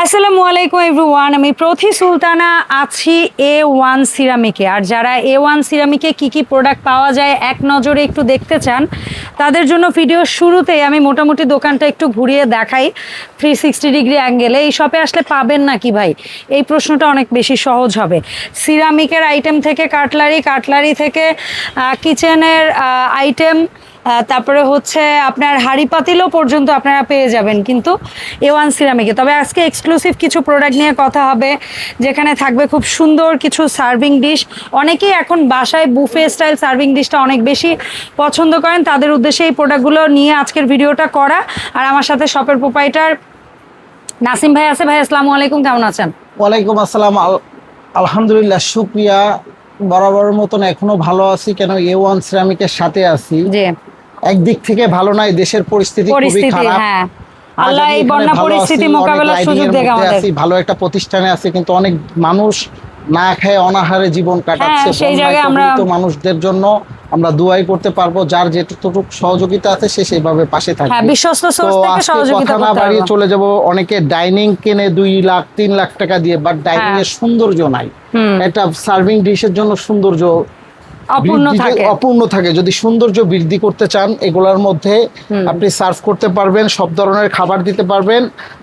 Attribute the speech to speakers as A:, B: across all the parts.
A: আসসালামু আলাইকুম এভরিওয়ান, আমি প্রথি সুলতানা আছি A1 সিরামিকে। আর যারা A1 সিরামিকে কি কি প্রোডাক্ট পাওয়া যায় এক নজরে একটু দেখতে চান, তাদের জন্য ভিডিওর শুরুতেই আমি মোটামুটি দোকানটা একটু ঘুরিয়ে দেখাই 360 ডিগ্রি অ্যাঙ্গেলে। এই শপে আসলে পাবেন না কি ভাই, এই প্রশ্নটা অনেক বেশি সহজ হবে। সিরামিকের আইটেম থেকে কাটলারি থেকে কিচেনের আইটেম, তারপরে হচ্ছে আপনার হাঁড়ি পাতিলও পর্যন্ত আপনারা পেয়ে যাবেন কিন্তু A1 সিরামিকে। তবে আজকে এক্সক্লুসিভ কিছু প্রোডাক্ট নিয়ে কথা হবে, যেখানে থাকবে খুব সুন্দর কিছু সার্ভিং ডিশ। অনেকেই এখন বাসায় বুফে স্টাইল সার্ভিং ডিশটা অনেক বেশি পছন্দ করেন, তাদের উদ্দেশ্যে এই প্রোডাক্টগুলো নিয়ে আজকের ভিডিওটা করা। আর আমার সাথে শপের প্রোপাইটার নাসিম ভাই আছে। ভাই আসসালামু আলাইকুম, কেমন আছেন?
B: ওয়ালাইকুম আসসালাম, আলহামদুলিল্লাহ, শুকরিয়া। বরাবরের মতন এখনো ভালো আছি, কেন A1 সিরামিকের সাথে আছি।
A: জি,
B: একদিক থেকে ভালো নাই, দেশের পরিস্থিতি খুবই খারাপ।
A: হ্যাঁ, আল্লাহ এই বন্যা পরিস্থিতি মোকাবেলার সুযোগ দেয় আমাদের।
B: ভালো একটা প্রতিষ্ঠানে আছি, কিন্তু অনেক মানুষ না খেয়ে অনাহারে জীবন কাটাচ্ছে।
A: সেই জায়গায় আমরা
B: মানুষদের জন্য আমরা দুয়াই করতে পারবো, যার যেটুকু সহযোগিতা আছে সে সেইভাবে পাশে থাকবে।
A: হ্যাঁ, বিশ্বস্ত সোর্স থেকে সহযোগিতা
B: করতে হবে। বাড়িয়ে চলে যাব, অনেকে ডাইনিং কিনে 2 লাখ 3 লাখ টাকা দিয়ে, বাট ডাইনিং এর সৌন্দর্য নাই। এটা সার্ভিং ডিশের জন্য সৌন্দর্য অপূর্ণ থাকে। যদি সৌন্দর্য বৃদ্ধি করতে চান, এগুলোর মধ্যে আপনি সার্ভ করতে পারবেন, সব ধরনের খাবার দিতে পারবেন।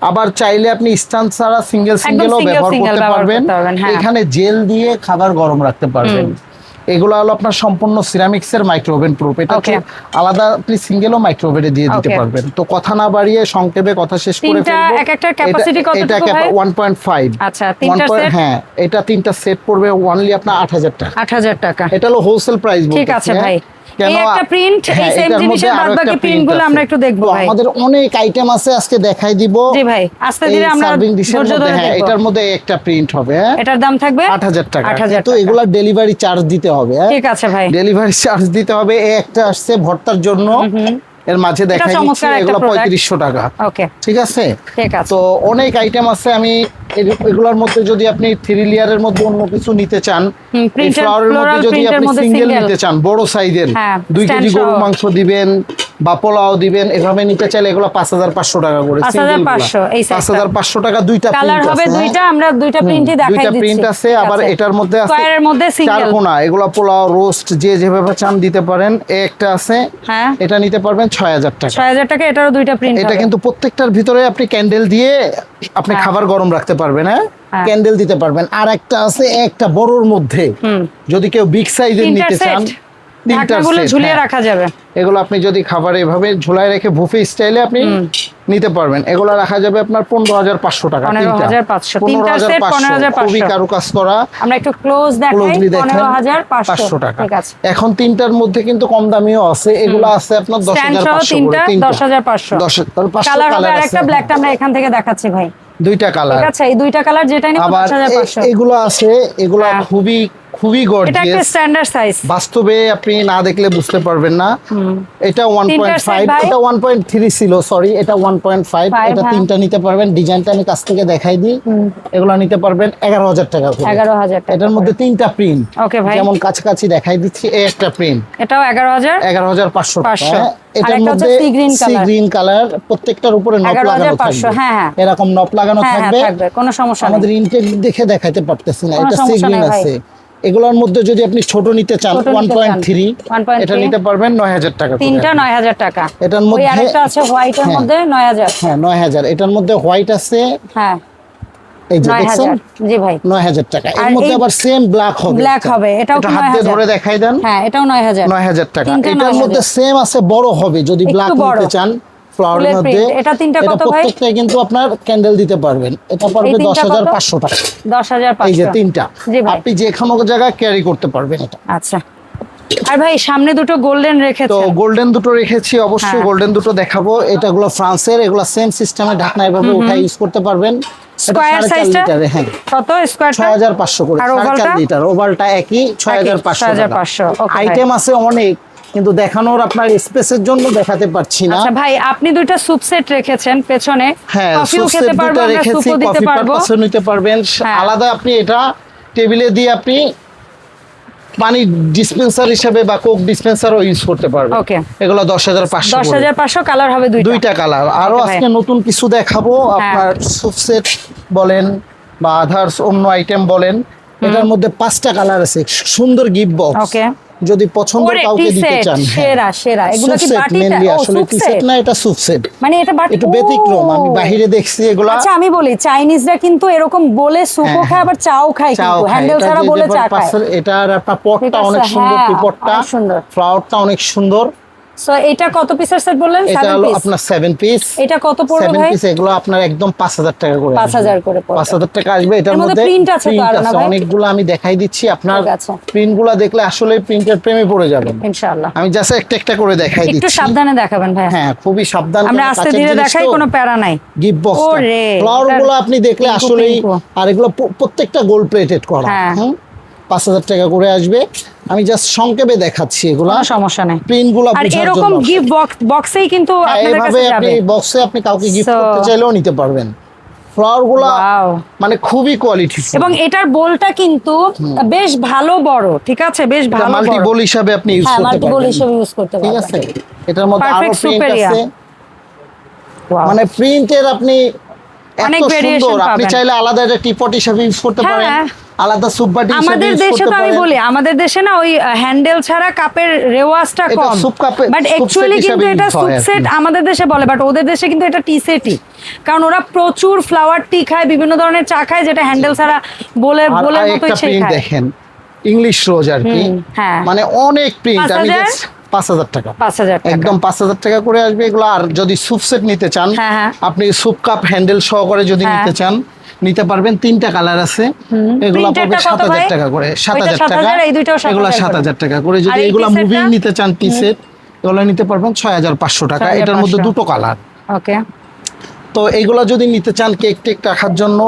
B: আবার চাইলে আপনি স্ট্যান্ড ছাড়া সিঙ্গেলও ব্যবহার করতে পারবেন। এখানে জেল দিয়ে খাবার গরম রাখতে পারবেন। এগুলো হলো আপনার সম্পূর্ণ সিরামিক্স এর মাইক্রোওভেন প্রুফ। এটা হচ্ছে আলাদা, আপনি সিঙ্গেলও মাইক্রোওভেনে দিয়ে দিতে পারবেন। তো কথা না বাড়িয়ে সংক্ষেপে কথা শেষ করে ফেলবো।
A: একটা ক্যাপাসিটি কত?
B: এটা 1.5।
A: আচ্ছা, তিনটা সেট।
B: হ্যাঁ, এটা 3টা সেট পড়বে অনলি আপনার 8000 টাকা।
A: 8000 টাকা।
B: এটা হলো হোলসেল প্রাইস।
A: ঠিক আছে ভাই, এই একটা প্রিন্ট, এই সেম জিনিসের বাদবাকি প্রিন্টগুলো আমরা একটু দেখবো ভাই।
B: আমাদের অনেক আইটেম আছে, আজকে দেখাই দিব।
A: জি ভাই, আস্তে ধীরে আমরা ধৈর্য ধরে দেখব।
B: এটার মধ্যে একটা প্রিন্ট হবে।
A: এটার দাম থাকবে
B: 8000 টাকা।
A: 8000
B: তো এগুলা ডেলিভারি চার্জ দিতে হবে।
A: ঠিক আছে ভাই,
B: ডেলিভারি চার্জ দিতে হবে। একটা আসছে ভর্তার জন্য, এর মাঝে দেখাই দিচ্ছি, এগুলো 3500 টাকা।
A: ওকে,
B: ঠিক আছে।
A: ঠিক আছে।
B: তো অনেক আইটেম আছে। আমি এগুলোর মধ্যে যদি আপনি 3 লেয়ারের মধ্যে অন্য কিছু নিতে চান, এই ফ্লাওয়ারের মধ্যে যদি আপনি সিঙ্গেল নিতে চান, বড় সাইজের 2 কেজি গরু মাংস দিবেন বা পোলাও দিবেন, এভাবে নিতে চাইলে এগুলো 5500 টাকা করে। 5500 টাকা। দুইটা
A: কালার হবে, দুইটা আমরা দুইটা প্রিন্টই দেখাই দিচ্ছি।
B: দুইটা প্রিন্ট আছে। আবার এটার মধ্যে আছে
A: স্কয়ারের মধ্যে সিঙ্গেল
B: চারকোনা। এগুলো পোলাও রোস্ট যে যেভাবে চান দিতে পারেন। একটা আছে,
A: হ্যাঁ,
B: এটা নিতে পারবেন 6000 টাকা।
A: 6000 টাকা। এটারও দুইটা প্রিন্ট।
B: এটা কিন্তু প্রত্যেকটার ভিতরে আপনি ক্যান্ডেল দিয়ে আপনি খাবার গরম রাখতে পারবেন। হ্যাঁ, ক্যান্ডেল দিতে পারবেন। আর একটা আছে একটা বড়র মধ্যে, যদি কেউ বিগ সাইজের নিতে চান,
A: ঢাকনাগুলো ঝুলিয়ে রাখা যাবে।
B: এগুলো আপনি যদি খাবার এভাবে ঝুলায় রেখে বুফে স্টাইলে আপনি নিতে পারবেন। এগুলো রাখা যাবে আপনার 15500 টাকা।
A: 15500, তিনটা সেট 15500।
B: খুবই কারুকাজ করা।
A: আমরা একটু ক্লোজ দেখাই, 15500
B: টাকা।
A: ঠিক আছে।
B: এখন তিনটার মধ্যে কিন্তু কম দামিও আছে। এগুলো আছে আপনার 10500 করে।
A: 10500 কালার হবে। আর একটা ব্ল্যাকটা আমরা এখান থেকে দেখাচ্ছি ভাই।
B: দুইটা কালার।
A: ঠিক আছে, এই দুইটা কালার যেটা নিব 10500।
B: এগুলো আছে, এগুলো খুবই গর্জিয়াস।
A: এটা একটা স্ট্যান্ডার্ড সাইজ।
B: বাস্তবে আপনি না দেখলে বুঝতে পারবেন না। এটা 1.5, এটা 1.3 ছিল, সরি, এটা 1.5। এটা তিনটা নিতে পারবেন। ডিজাইনটা আমি কাছ থেকে দেখাই দিই। এগুলো নিতে পারবেন 11000 টাকা করে।
A: 11000 টাকা।
B: এটার মধ্যে তিনটা প্রিন্ট।
A: ওকে ভাই,
B: যেমন কাছাকাছি দেখাই দিচ্ছি। এই একটা প্রিন্ট,
A: এটাও
B: 11500 টাকা। এটার মধ্যে সি গ্রিন কালার, প্রত্যেকটার উপরে নব লাগানো থাকবে।
A: হ্যাঁ,
B: এরকম নব লাগানো থাকবে।
A: কোনো সমস্যা নেই।
B: আমাদের ইনটেক দেখে দেখাইতে পারতেছি না। এটা সি গ্রিন আছে। এগুলোর মধ্যে যদি আপনি ছোট নিতে চান 1.3, এটা নিতে পারবেন 9000 টাকা।
A: তিনটা 9000 টাকা।
B: এটার মধ্যে
A: আরেকটা আছে হোয়াইটের মধ্যে 9000।
B: হ্যাঁ, 9000। এটার মধ্যে হোয়াইট আছে।
A: হ্যাঁ,
B: এই যে দেখছেন।
A: জি ভাই,
B: 9000 টাকা। এর মধ্যে আবার সেম ব্ল্যাক হবে।
A: এটাও কি 9000?
B: হাতে ধরে দেখাই দেন।
A: হ্যাঁ, এটাও 9000
B: টাকা। এটার মধ্যে সেম আছে, বড় হবে যদি ব্ল্যাক নিতে চান। ফ্লাওয়ারের মধ্যে
A: এটা তিনটা কত ভাই?
B: প্রত্যেকটা কিন্তু আপনার ক্যান্ডেল দিতে পারবেন। এটা পড়বে 10500 টাকা।
A: 10500।
B: এই যে তিনটা আপনি যে কোনো জায়গায় ক্যারি করতে পারবেন এটা।
A: আচ্ছা। আর ভাই সামনে দুটো গোল্ডেন রেখেছেন।
B: তো গোল্ডেন দুটো রেখেছি, অবশ্যই গোল্ডেন দুটো দেখাবো। এটাগুলো ফ্রান্সের, এগুলো সেম সিস্টেমে ঢাকনা এভাবে উঠাই ইউজ করতে পারবেন।
A: স্কয়ার সাইজটা কত? স্কয়ারটা
B: 6500 করে। 4.5 লিটার। ওভালটা একই 6500। আইটেম আছে অনেক, কিন্তু দেখানোর আপনার স্পেসের জন্য দেখাতে পারছি না।
A: আচ্ছা ভাই, আপনি দুইটা স্যুপ সেট রেখেছেন পেছনে।
B: হ্যাঁ,
A: কফিও খেতে পারবো, আমরা স্যুপও দিতে পারবো।
B: কফি নিতে পারবেন। আলাদা আপনি এটা টেবিলে দিয়ে আপনি পানি ডিসপেন্সার হিসেবে বা কোক ডিসপেন্সারও ইউজ করতে পারবে।
A: ওকে,
B: এগুলো 10,500।
A: 10,500, কালার হবে
B: দুইটা কালার। আরো আজকে নতুন কিছু দেখাবো, আপনার সুপ সেট বলেন বা আদার্স অন্য আইটেম বলেন, এটার মধ্যে 5টা কালার আছে, সুন্দর গিফট বক্স।
A: ওকে,
B: যদি পছন্দের কাউকে দিতে চান,
A: সেরা সেরা। এগুলো কি বাটিটা?
B: আসলে টি সেট না, এটা সুপ সেট।
A: মানে এটা বাটি
B: একটু ব্যতিক্রম, আমি বাইরে দেখছি এগুলো।
A: আচ্ছা আমি বলি, চাইনিজরা কিন্তু এরকম বলে সুপও খায় আবার চাও খায়, কিন্তু হ্যান্ডেল ছাড়া বলে চা খায়।
B: এটার আপনার পটটা অনেক সুন্দর, পিপটটা ফ্লাওয়ারটা অনেক সুন্দর।
A: সো এটা কত পিসের সেট বললেন? 7 পিস।
B: আপনার 7 পিস।
A: এটা কত পড়বে ভাই?
B: 7 পিস এগুলো আপনার একদম 5,000 টাকা করে।
A: 5,000 করে পড়বে।
B: 5,000 টাকা আসবে। এটার মধ্যে
A: প্রিন্ট আছে তো আর না ভাই?
B: অনেকগুলো আমি দেখাই দিচ্ছি, আপনার প্রিন্টগুলো দেখলে আসলে প্রিন্টের প্রেমে পড়ে যাবেন
A: ইনশাআল্লাহ।
B: আমি জাস্ট একটা একটা করে দেখাই দিচ্ছি।
A: একটু সাবধানে দেখাবেন ভাই।
B: হ্যাঁ, খুবই সাবধানে।
A: আমরা আস্তে ধীরে দেখাই, কোনো প্যারা নাই।
B: গিফট বক্স ফ্লাওয়ারগুলো আপনি দেখলে আসলেই, আর এগুলো প্রত্যেকটা গোল্ড প্লেটেড করা। হ্যাঁ, 5,000 টাকা করে আসবে। আমি জাস্ট সংক্ষেপে দেখাচ্ছি, এগুলো
A: সমস্যা নাই,
B: প্রিন্টগুলো
A: আর
B: বোঝার
A: এরকম
B: জন্য।
A: গিফট বক্সেই কিন্তু আপনাদের কাছে যাবে।
B: আপনি বক্সে আপনি কাউকে গিফট করতে চাইলেও নিতে পারবেন। ফ্লাওয়ারগুলো মানে খুবই কোয়ালিটি,
A: এবং এটার বোলটা কিন্তু বেশ ভালো বড়, ঠিক আছে, বেশ ভালো বড়।
B: মাল্টি বোল হিসাবে আপনি ইউজ করতে পারবেন।
A: মাল্টি বোল হিসাবে ইউজ করতে পারবেন,
B: ঠিক আছে। এটার মধ্যে আরো প্রিন্ট আছে, মানে প্রিন্টের আপনি
A: অনেক
B: এত
A: ভেরিয়েশন
B: সুন্দর। আপনি
A: পাবেন।
B: চাইলে আলাদা একটা টিপট হিসাবে ইউজ করতে পারেন, আলাদা সুপ বাটি হিসাবে
A: আমাদের
B: ইউজ
A: দেশে
B: করতে
A: তো আমি
B: পারেন।
A: বলি, আমাদের দেশে না ওই হ্যান্ডেল ছাড়া কাপের রেওয়াজটা
B: এটা
A: কম,
B: সুপ কাপে,
A: বাট অ্যাকচুয়ালি কিন্তু এটা সুপ সেট আমাদের দেশে বলে, বাট ওদের দেশে কিন্তু এটা টি সেটই, কারণ ওরা প্রচুর ফ্লাওয়ার টি খায়, বিভিন্ন ধরনের চা খায়, যেটা হ্যান্ডেল ছাড়া বলের মতোই সে খায়।
B: দেখেন ইংলিশ রোজ আর কি, মানে অনেক প্রিন্ট। আমি 5,000 টাকা,
A: 5,000 টাকা,
B: একদম 5,000 টাকা করে আসবে এগুলো। আর যদি সুপ সেট নিতে চান, আপনি সুপ কাপ হ্যান্ডেল সহকারে যদি নিতে চান, নিতে পারবেন। 3টা কালার আছে, এগুলো পড়বে 7,000 টাকা করে। 7,000 টাকা, এগুলো 7,000 টাকা করে। যদি এগুলো মুভিং নিতে চান টি সেট, এগুলো নিতে পারবেন 6,500 টাকা। এটার মধ্যে দুটো কালার।
A: ওকে,
B: তো এইগুলো যদি নিতে চান কেক টেক রাখার জন্য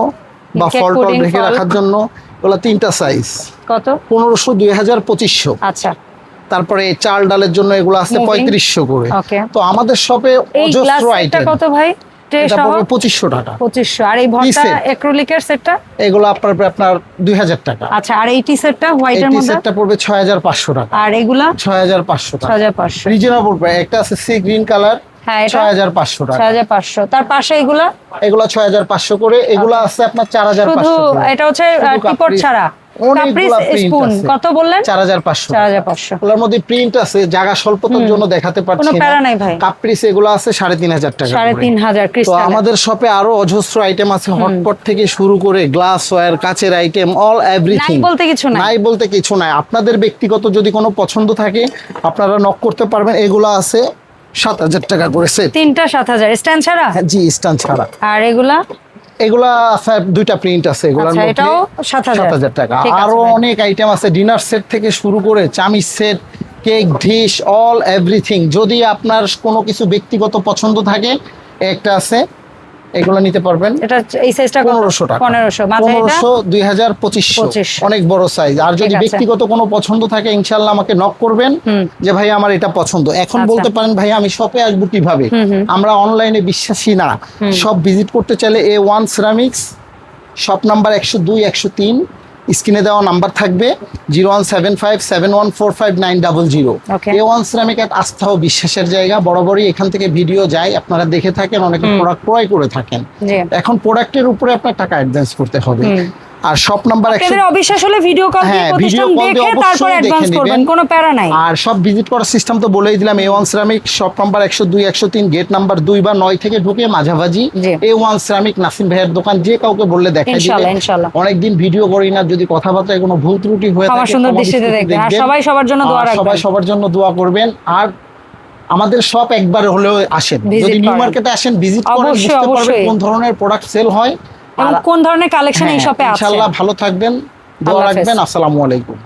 B: বা ফল টল রেখে রাখার জন্য, এগুলো 3টা সাইজ।
A: কত?
B: 1500, 2000, 2500।
A: আচ্ছা,
B: তারপরে চাল ডালের জন্য এগুলো আছে 3500 করে।
A: তো
B: আমাদের শপে অজস্র আইটেম।
A: কত ভাই?
B: এটা পড়বে 2500 টাকা।
A: 2500। আর এই ভর্তা অ্যাক্রিলিকের সেটটা?
B: এগুলো আপনার 2000 টাকা।
A: আচ্ছা, আর এই টি সেটটা হোয়াইটের মধ্যে?
B: এই টি সেটটা পড়বে 6500 টাকা।
A: আর এগুলা?
B: 6500 টাকা।
A: 6500
B: রিজনেবল প্রাইস। একটা আছে সি গ্রিন কালার, 6500 টাকা।
A: 6500। তার পাশে এগুলা?
B: এগুলা 6500 করে। এগুলা আছে আপনার 4500
A: শুধু এটা হচ্ছে টিপট ছাড়া।
B: অনেকগুলা প্রিন্ট আছে।
A: কত বললেন?
B: 4500।
A: 4500।
B: এগুলোর মধ্যে প্রিন্ট আছে, জায়গা স্বল্পতার জন্য দেখাতে পারছি না।
A: কোনো প্যারা নাই ভাই।
B: কাপ্রিস এগুলো আছে 3500 টাকা।
A: 3500 ক্রিস্টাল।
B: তো আমাদের শপে আরো অজস্র আইটেম আছে, হটপট থেকে শুরু করে গ্লাস ওয়্যার, কাচের আইটেম, অল এভরিথিং।
A: নাই বলতে কিছু নাই।
B: নাই বলতে কিছু নাই। আপনাদের ব্যক্তিগত যদি কোনো পছন্দ থাকে, আপনারা নক করতে পারবেন। এগুলো আছে 7,000 টাকা করে সেট।
A: 3টা 7,000 স্ট্যান্ড ছাড়া?
B: জি, স্ট্যান্ড ছাড়া।
A: আর এগুলা?
B: এগুলা দুইটা প্রিন্ট আছে, এগুলোর মধ্যে
A: এটাও 7,000
B: টাকা। আরো অনেক আইটেম আছে, ডিনার সেট থেকে শুরু করে চামিচ set, cake dish, all everything. যদি আপনার কোনো কিছু ব্যক্তিগত পছন্দ থাকে, একটা আছে, এগুলো নিতে পারবেন।
A: এটা এই সাইজটা
B: 1500 টাকা। 1500, 2000, 2500, অনেক বড় সাইজ। আর যদি ব্যক্তিগত কোনো পছন্দ থাকে, ইনশাআল্লাহ আমাকে নক করবেন যে ভাই আমার এটা পছন্দ। এখন বলতে পারেন ভাই আমি শপে আসবো কিভাবে? আমরা অনলাইনে বিশ্বাসী না। শপ ভিজিট করতে চাইলে A1 সিরামিক্স, শপ নাম্বার 102, 103, স্ক্রিনে দেওয়া নাম্বার থাকবে 0175714590। A1 সিরামিক এক আস্থা ও বিশ্বাসের জায়গা। বরাবরই এখান থেকে ভিডিও যায়, আপনারা দেখে থাকেন, অনেকে প্রোডাক্ট ক্রয় করে থাকেন। এখন প্রোডাক্টের উপরে আপনার টাকা অ্যাডভান্স করতে হবে। আর শপ নাম্বার 100,
A: অবিশ্বাস হলে ভিডিও কল দিয়ে প্রতিষ্ঠান দেখে তারপর অ্যাডভান্স করবেন, কোনো প্যারা নাই।
B: আর সব ভিজিট করার সিস্টেম তো বলেই দিলাম। A1 ceramic, shop number 102, 103, gate number 2 বা 9 থেকে ঢুকে মাঝামাঝি A1 সিরামিক, নাসিম ভাইয়ের দোকান। যে কাউকে বললে দেখাই দিবে।
A: ইনশাআল্লাহ।
B: অনেকদিন ভিডিও করি না, যদি কথাবার্তায় কোনো ভুল ত্রুটি হয়ে থাকে
A: সুন্দর দৃষ্টিতে দেখবেন। আর সবাই সবার জন্য দোয়া রাখবেন।
B: সবাই সবার জন্য দোয়া করবেন। আর আমাদের শপ একবার হলেও আসেন, যদি নিউ মার্কেটে আসেন ভিজিট করেন, বুঝতে পারবেন কোন ধরনের প্রোডাক্ট সেল হয়
A: এবং কোন ধরনের কালেকশন এই শপে আছে।
B: ইনশাআল্লাহ ভালো থাকবেন, দোয়া রাখবেন। আসসালামু আলাইকুম।